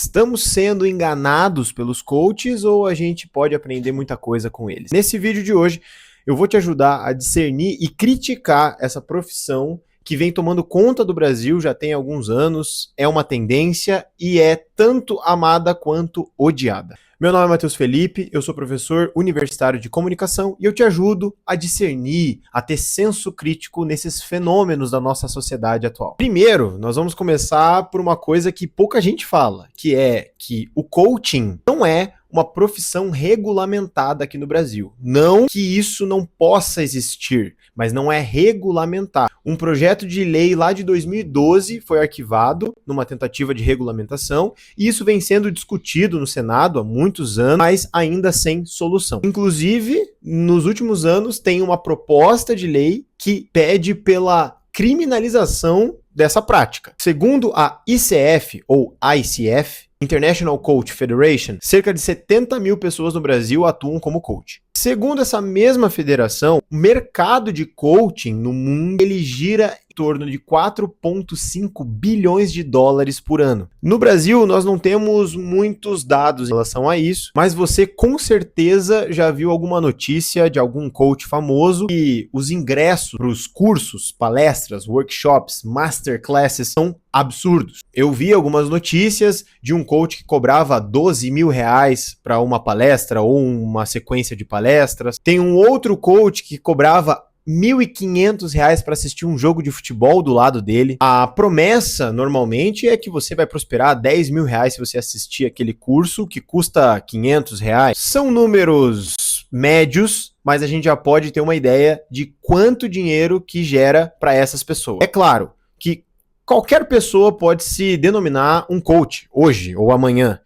Estamos sendo enganados pelos coaches ou a gente pode aprender muita coisa com eles? Nesse vídeo de hoje, eu vou te ajudar a discernir e criticar essa profissão que vem tomando conta do Brasil já tem alguns anos, é uma tendência e é tanto amada quanto odiada. Meu nome é Matheus Felipe, eu sou professor universitário de comunicação e eu te ajudo a discernir, a ter senso crítico nesses fenômenos da nossa sociedade atual. Primeiro, nós vamos começar por uma coisa que pouca gente fala, que é que o coaching não é uma profissão regulamentada aqui no Brasil. Não que isso não possa existir, mas não é regulamentar. Um projeto de lei lá de 2012 foi arquivado numa tentativa de regulamentação e isso vem sendo discutido no Senado há muitos anos, mas ainda sem solução. Inclusive, nos últimos anos tem uma proposta de lei que pede pela criminalização dessa prática. Segundo a ICF ou ICF, International Coach Federation, cerca de 70 mil pessoas no Brasil atuam como coach. Segundo essa mesma federação, o mercado de coaching no mundo ele gira em torno de 4,5 bilhões de dólares por ano. No Brasil, nós não temos muitos dados em relação a isso, mas você com certeza já viu alguma notícia de algum coach famoso que os ingressos para os cursos, palestras, workshops, masterclasses são absurdos. Eu vi algumas notícias de um coach que cobrava 12 mil reais para uma palestra ou uma sequência de palestras. Tem um outro coach que cobrava R$ 1.500 para assistir um jogo de futebol do lado dele. A promessa, normalmente, é que você vai prosperar 10 mil reais se você assistir aquele curso que custa R$ 500. São números médios, mas a gente já pode ter uma ideia de quanto dinheiro que gera para essas pessoas. É claro que qualquer pessoa pode se denominar um coach hoje ou amanhã.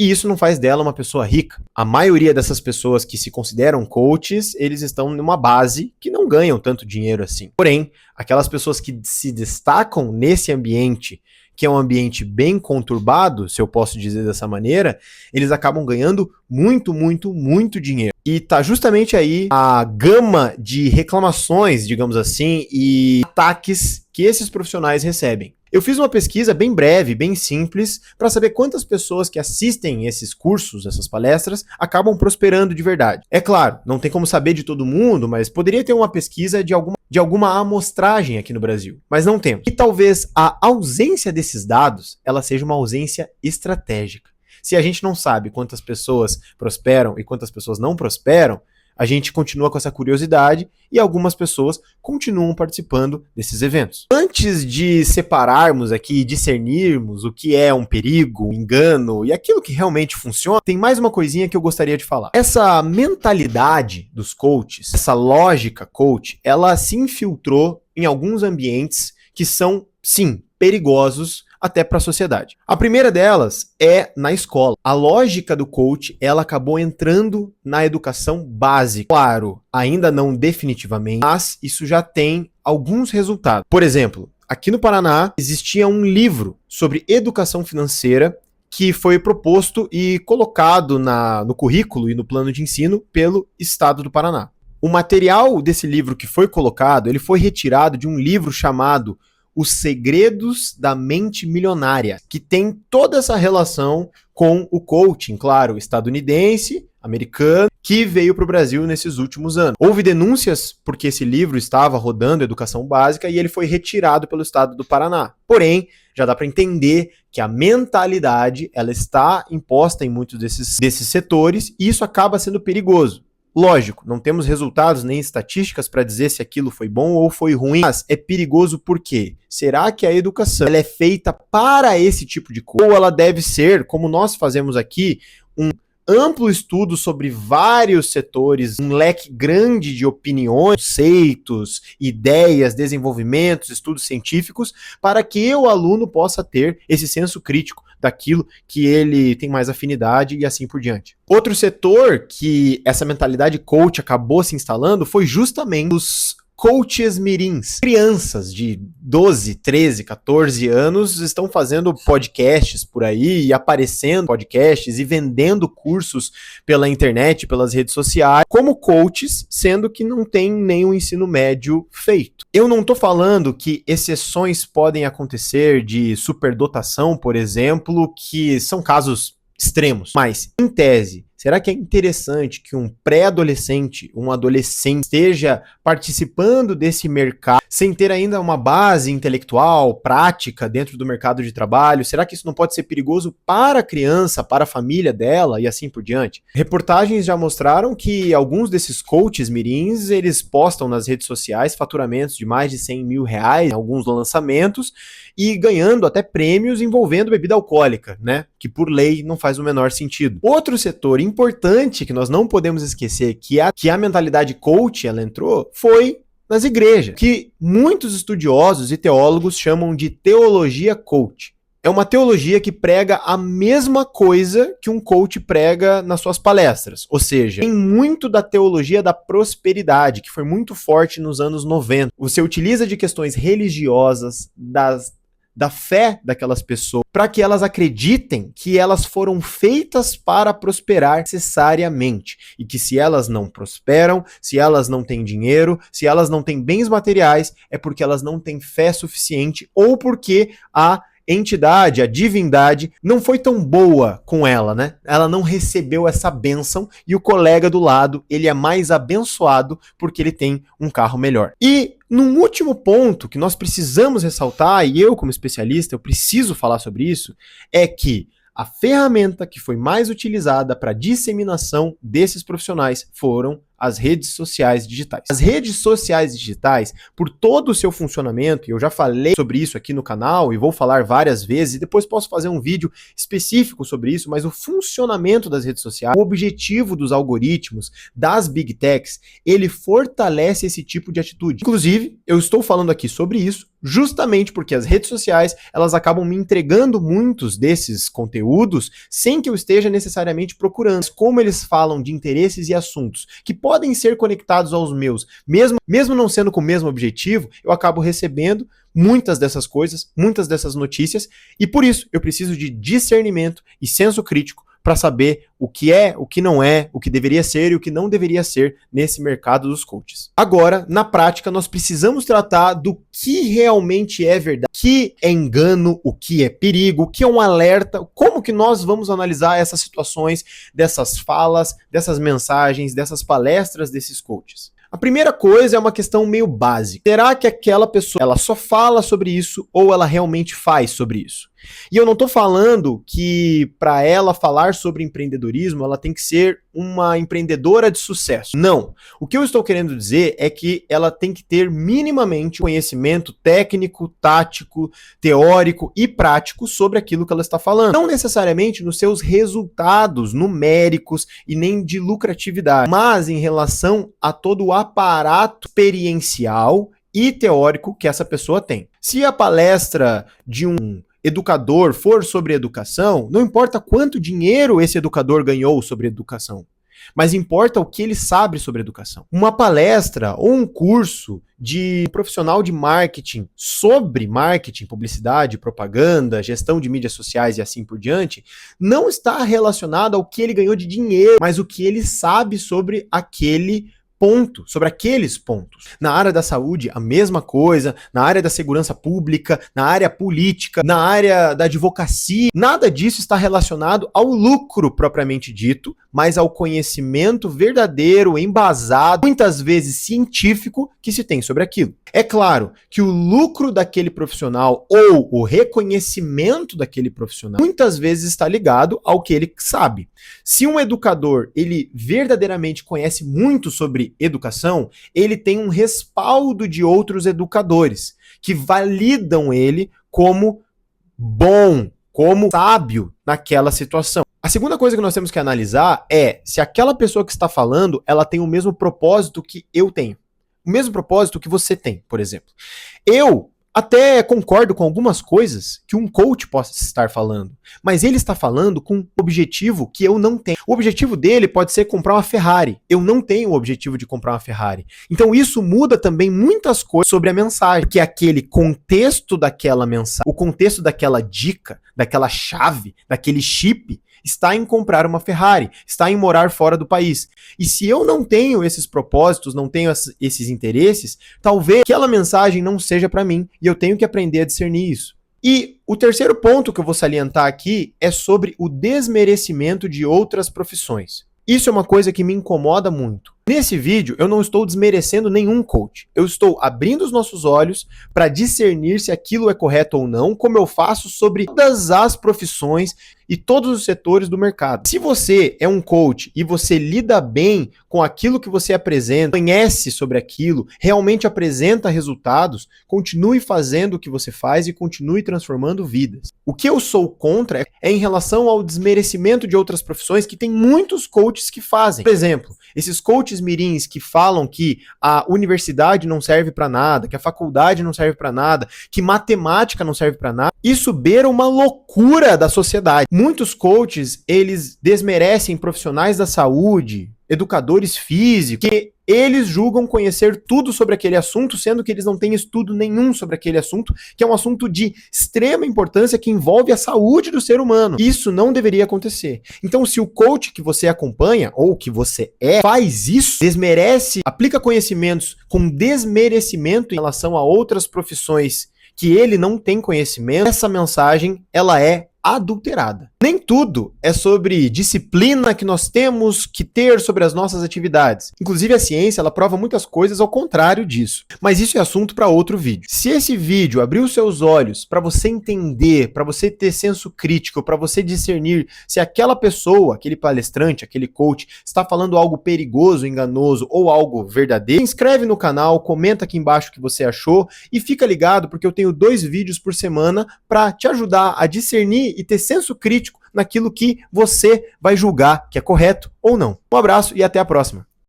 E isso não faz dela uma pessoa rica. A maioria dessas pessoas que se consideram coaches, eles estão numa base que não ganham tanto dinheiro assim. Porém, aquelas pessoas que se destacam nesse ambiente, que é um ambiente bem conturbado, se eu posso dizer dessa maneira, eles acabam ganhando muito dinheiro. E tá justamente aí a gama de reclamações, digamos assim, e ataques que esses profissionais recebem. Eu fiz uma pesquisa bem breve, bem simples, para saber quantas pessoas que assistem esses cursos, essas palestras, acabam prosperando de verdade. É claro, não tem como saber de todo mundo, mas poderia ter uma pesquisa de alguma amostragem aqui no Brasil. Mas não temos. E talvez a ausência desses dados, ela seja uma ausência estratégica. Se a gente não sabe quantas pessoas prosperam e quantas pessoas não prosperam, a gente continua com essa curiosidade e algumas pessoas continuam participando desses eventos. Antes de separarmos aqui e discernirmos o que é um perigo, um engano e aquilo que realmente funciona, tem mais uma coisinha que eu gostaria de falar. Essa mentalidade dos coaches, essa lógica coach, ela se infiltrou em alguns ambientes que são, sim, perigosos até para a sociedade. A primeira delas é na escola. A lógica do coach, ela acabou entrando na educação básica. Claro, ainda não definitivamente, mas isso já tem alguns resultados. Por exemplo, aqui no Paraná existia um livro sobre educação financeira que foi proposto e colocado no currículo e no plano de ensino pelo Estado do Paraná. O material desse livro que foi colocado, ele foi retirado de um livro chamado Os Segredos da Mente Milionária, que tem toda essa relação com o coaching, claro, estadunidense, americano, que veio para o Brasil nesses últimos anos. Houve denúncias porque esse livro estava rodando educação básica e ele foi retirado pelo estado do Paraná. Porém, já dá para entender que a mentalidade ela está imposta em muitos desses setores e isso acaba sendo perigoso. Lógico, não temos resultados nem estatísticas para dizer se aquilo foi bom ou foi ruim, mas é perigoso por quê? Será que a educação ela é feita para esse tipo de coisa? Ou ela deve ser, como nós fazemos aqui, um amplo estudo sobre vários setores, um leque grande de opiniões, conceitos, ideias, desenvolvimentos, estudos científicos, para que o aluno possa ter esse senso crítico daquilo que ele tem mais afinidade e assim por diante. Outro setor que essa mentalidade coach acabou se instalando foi justamente os coaches mirins. Crianças de 12, 13, 14 anos estão fazendo podcasts por aí e aparecendo podcasts e vendendo cursos pela internet, pelas redes sociais, como coaches, sendo que não tem nenhum ensino médio feito. Eu não estou falando que exceções podem acontecer de superdotação, por exemplo, que são casos extremos, mas, em tese, será que é interessante que um pré-adolescente, um adolescente esteja participando desse mercado sem ter ainda uma base intelectual, prática dentro do mercado de trabalho? Será que isso não pode ser perigoso para a criança, para a família dela e assim por diante? Reportagens já mostraram que alguns desses coaches mirins, eles postam nas redes sociais faturamentos de mais de 100 mil reais em alguns lançamentos e ganhando até prêmios envolvendo bebida alcoólica, né? Que por lei não faz o menor sentido. Outro setor importante que nós não podemos esquecer que a mentalidade coach ela entrou foi nas igrejas, que muitos estudiosos e teólogos chamam de teologia coach. É uma teologia que prega a mesma coisa que um coach prega nas suas palestras, ou seja, tem muito da teologia da prosperidade, que foi muito forte nos anos 90. Você utiliza de questões religiosas, da fé daquelas pessoas, para que elas acreditem que elas foram feitas para prosperar necessariamente. E que se elas não prosperam, se elas não têm dinheiro, se elas não têm bens materiais, é porque elas não têm fé suficiente ou porque a entidade, a divindade, não foi tão boa com ela, né? Ela não recebeu essa bênção e o colega do lado, ele é mais abençoado porque ele tem um carro melhor. E num último ponto que nós precisamos ressaltar, e eu como especialista, eu preciso falar sobre isso, é que a ferramenta que foi mais utilizada para disseminação desses profissionais foram as redes sociais digitais. As redes sociais digitais, por todo o seu funcionamento, e eu já falei sobre isso aqui no canal e vou falar várias vezes, e depois posso fazer um vídeo específico sobre isso, mas o funcionamento das redes sociais, o objetivo dos algoritmos, das big techs, ele fortalece esse tipo de atitude. Inclusive, eu estou falando aqui sobre isso justamente porque as redes sociais, elas acabam me entregando muitos desses conteúdos sem que eu esteja necessariamente procurando. Mas como eles falam de interesses e assuntos que podem ser conectados aos meus, mesmo não sendo com o mesmo objetivo, eu acabo recebendo muitas dessas coisas, muitas dessas notícias, e por isso eu preciso de discernimento e senso crítico para saber o que é, o que não é, o que deveria ser e o que não deveria ser nesse mercado dos coaches. Agora, na prática, nós precisamos tratar do que realmente é verdade, o que é engano, o que é perigo, o que é um alerta, como que nós vamos analisar essas situações, dessas falas, dessas mensagens, dessas palestras desses coaches. A primeira coisa é uma questão meio básica. Será que aquela pessoa ela só fala sobre isso ou ela realmente faz sobre isso? E eu não estou falando que para ela falar sobre empreendedorismo ela tem que ser uma empreendedora de sucesso. Não. O que eu estou querendo dizer é que ela tem que ter minimamente conhecimento técnico, tático, teórico e prático sobre aquilo que ela está falando. Não necessariamente nos seus resultados numéricos e nem de lucratividade, mas em relação a todo o aparato experiencial e teórico que essa pessoa tem. Se a palestra de um educador for sobre educação, não importa quanto dinheiro esse educador ganhou sobre educação, mas importa o que ele sabe sobre educação. Uma palestra ou um curso de profissional de marketing sobre marketing, publicidade, propaganda, gestão de mídias sociais e assim por diante, não está relacionado ao que ele ganhou de dinheiro, mas o que ele sabe sobre aquele ponto, sobre aqueles pontos. Na área da saúde, a mesma coisa, na área da segurança pública, na área política, na área da advocacia, nada disso está relacionado ao lucro propriamente dito, mas ao conhecimento verdadeiro, embasado, muitas vezes científico, que se tem sobre aquilo. É claro que o lucro daquele profissional ou o reconhecimento daquele profissional muitas vezes está ligado ao que ele sabe. Se um educador, ele verdadeiramente conhece muito sobre educação, ele tem um respaldo de outros educadores que validam ele como bom, como sábio naquela situação. A segunda coisa que nós temos que analisar é se aquela pessoa que está falando, ela tem o mesmo propósito que eu tenho. O mesmo propósito que você tem, por exemplo. Eu até concordo com algumas coisas que um coach possa estar falando, mas ele está falando com um objetivo que eu não tenho. O objetivo dele pode ser comprar uma Ferrari. Eu não tenho o objetivo de comprar uma Ferrari. Então isso muda também muitas coisas sobre a mensagem, que é aquele contexto daquela mensagem, o contexto daquela dica, daquela chave, daquele chip, está em comprar uma Ferrari, está em morar fora do país. E se eu não tenho esses propósitos, não tenho esses interesses, talvez aquela mensagem não seja para mim e eu tenho que aprender a discernir isso. E o terceiro ponto que eu vou salientar aqui é sobre o desmerecimento de outras profissões. Isso é uma coisa que me incomoda muito. Nesse vídeo, eu não estou desmerecendo nenhum coach. Eu estou abrindo os nossos olhos para discernir se aquilo é correto ou não, como eu faço sobre todas as profissões e todos os setores do mercado. Se você é um coach e você lida bem com aquilo que você apresenta, conhece sobre aquilo, realmente apresenta resultados, continue fazendo o que você faz e continue transformando vidas. O que eu sou contra é em relação ao desmerecimento de outras profissões que tem muitos coaches que fazem. Por exemplo, esses coaches mirins que falam que a universidade não serve para nada, que a faculdade não serve para nada, que matemática não serve para nada, isso beira uma loucura da sociedade. Muitos coaches, eles desmerecem profissionais da saúde, educadores físicos, que eles julgam conhecer tudo sobre aquele assunto, sendo que eles não têm estudo nenhum sobre aquele assunto, que é um assunto de extrema importância que envolve a saúde do ser humano. Isso não deveria acontecer. Então, se o coach que você acompanha, ou que você faz isso, desmerece, aplica conhecimentos com desmerecimento em relação a outras profissões que ele não tem conhecimento, essa mensagem, ela é adulterada. Nem tudo é sobre disciplina que nós temos que ter sobre as nossas atividades. Inclusive a ciência, ela prova muitas coisas ao contrário disso. Mas isso é assunto para outro vídeo. Se esse vídeo abriu os seus olhos para você entender, para você ter senso crítico, para você discernir se aquela pessoa, aquele palestrante, aquele coach, está falando algo perigoso, enganoso ou algo verdadeiro, se inscreve no canal, comenta aqui embaixo o que você achou e fica ligado porque eu tenho 2 vídeos por semana para te ajudar a discernir e ter senso crítico naquilo que você vai julgar que é correto ou não. Um abraço e até a próxima.